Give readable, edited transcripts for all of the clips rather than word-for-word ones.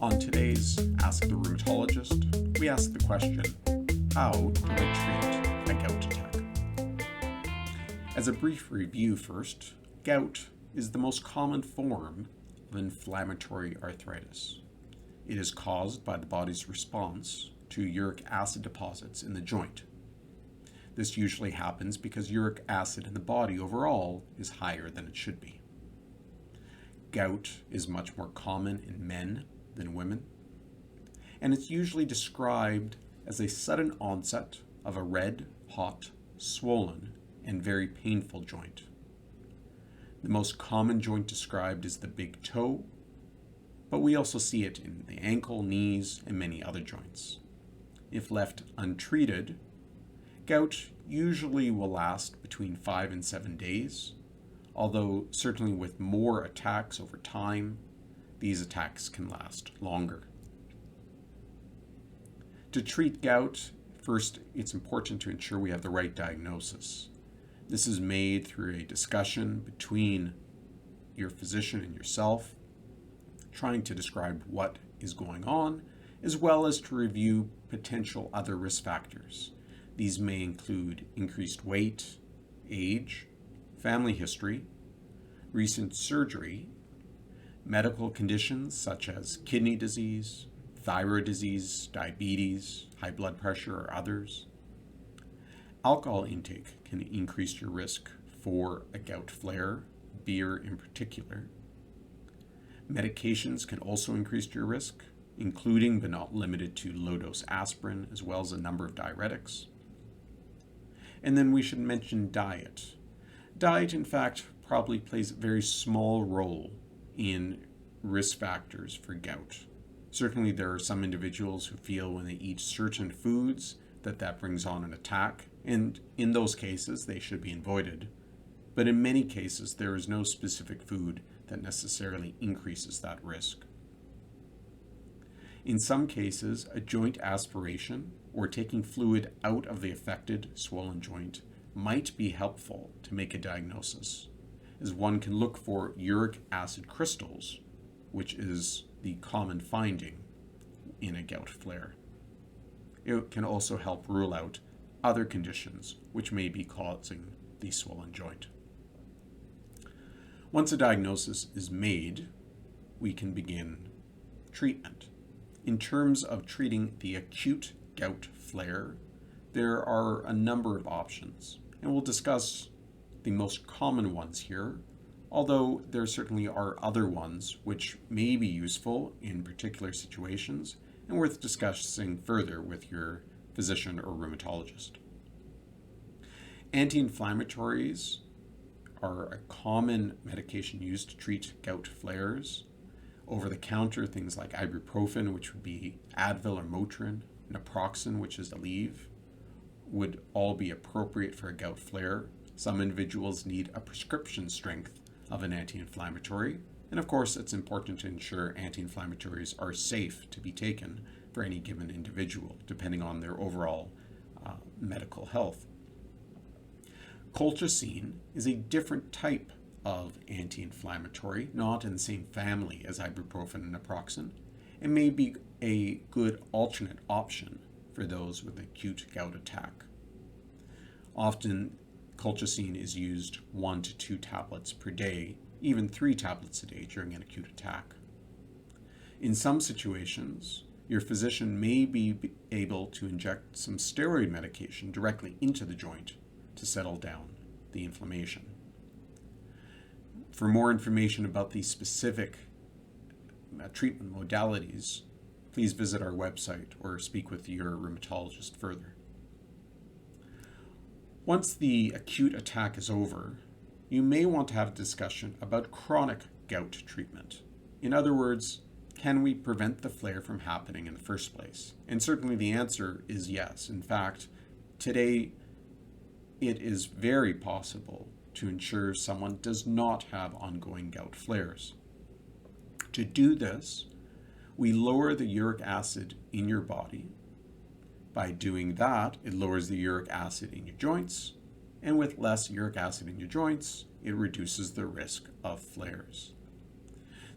On today's Ask the Rheumatologist, we ask the question, how do I treat a gout attack? As a brief review first, gout is the most common form of inflammatory arthritis. It is caused by the body's response to uric acid deposits in the joint. This usually happens because uric acid in the body overall is higher than it should be. Gout is much more common in men than women, and it's usually described as a sudden onset of a red, hot, swollen, and very painful joint. The most common joint described is the big toe, but we also see it in the ankle, knees, and many other joints. If left untreated, gout usually will last between 5 and 7 days, although certainly with more attacks over time, these attacks can last longer. To treat gout, first it's important to ensure we have the right diagnosis. This is made through a discussion between your physician and yourself, trying to describe what is going on, as well as to review potential other risk factors. These may include increased weight, age, family history, recent surgery, medical conditions such as kidney disease, thyroid disease, diabetes, high blood pressure, or others. Alcohol intake can increase your risk for a gout flare, beer in particular. Medications can also increase your risk, including but not limited to low-dose aspirin, as well as a number of diuretics. And then we should mention diet. Diet, in fact, probably plays a very small role in risk factors for gout. Certainly there are some individuals who feel when they eat certain foods that brings on an attack, and in those cases they should be avoided. But in many cases there is no specific food that necessarily increases that risk. In some cases, a joint aspiration or taking fluid out of the affected swollen joint might be helpful to make a diagnosis, as one can look for uric acid crystals, which is the common finding in a gout flare. It can also help rule out other conditions which may be causing the swollen joint. Once a diagnosis is made, we can begin treatment. In terms of treating the acute gout flare, there are a number of options, and we'll discuss the most common ones here, although there certainly are other ones which may be useful in particular situations and worth discussing further with your physician or rheumatologist. Anti-inflammatories are a common medication used to treat gout flares. Over-the-counter things like ibuprofen, which would be Advil or Motrin, naproxen, which is Aleve, would all be appropriate for a gout flare. Some individuals need a prescription strength of an anti-inflammatory, and of course it's important to ensure anti-inflammatories are safe to be taken for any given individual, depending on their overall medical health. Colchicine is a different type of anti-inflammatory, not in the same family as ibuprofen and naproxen, and may be a good alternate option for those with acute gout attack. Often, colchicine is used 1 to 2 tablets per day, even 3 tablets a day during an acute attack. In some situations, your physician may be able to inject some steroid medication directly into the joint to settle down the inflammation. For more information about these specific treatment modalities, please visit our website or speak with your rheumatologist further. Once the acute attack is over, you may want to have a discussion about chronic gout treatment. In other words, can we prevent the flare from happening in the first place? And certainly the answer is yes. In fact, today it is very possible to ensure someone does not have ongoing gout flares. To do this, we lower the uric acid in your body. By doing that, it lowers the uric acid in your joints, and with less uric acid in your joints, it reduces the risk of flares.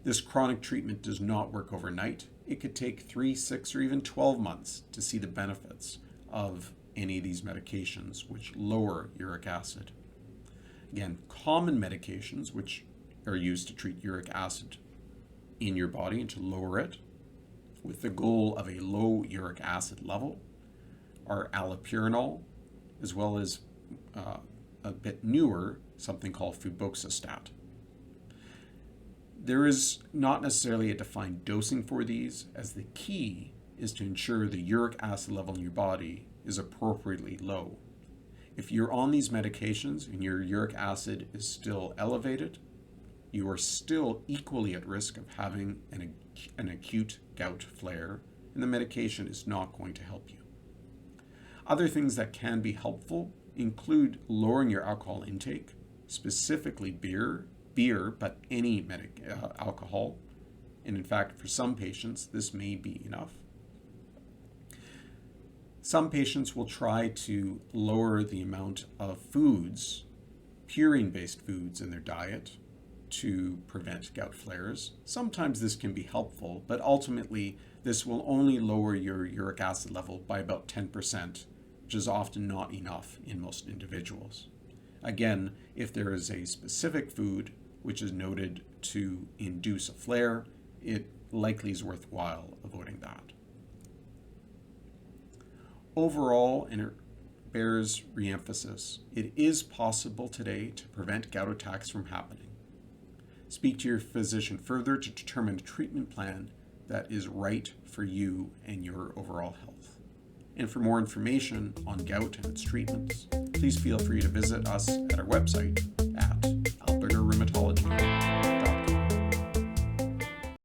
This chronic treatment does not work overnight. It could take 3, 6, or even 12 months to see the benefits of any of these medications which lower uric acid. Again, common medications which are used to treat uric acid in your body and to lower it with the goal of a low uric acid level are allopurinol, as well as a bit newer, something called febuxostat. There is not necessarily a defined dosing for these, as the key is to ensure the uric acid level in your body is appropriately low. If you're on these medications and your uric acid is still elevated, you are still equally at risk of having an acute gout flare, and the medication is not going to help you. Other things that can be helpful include lowering your alcohol intake, specifically beer, but any alcohol. And in fact, for some patients, this may be enough. Some patients will try to lower the amount of foods, purine-based foods in their diet to prevent gout flares. Sometimes this can be helpful, but ultimately this will only lower your uric acid level by about 10%, which is often not enough in most individuals. Again, if there is a specific food which is noted to induce a flare, it likely is worthwhile avoiding that. Overall, and it bears re-emphasis, it is possible today to prevent gout attacks from happening. Speak to your physician further to determine a treatment plan that is right for you and your overall health. And for more information on gout and its treatments, please feel free to visit us at our website at Alberta Rheumatologist.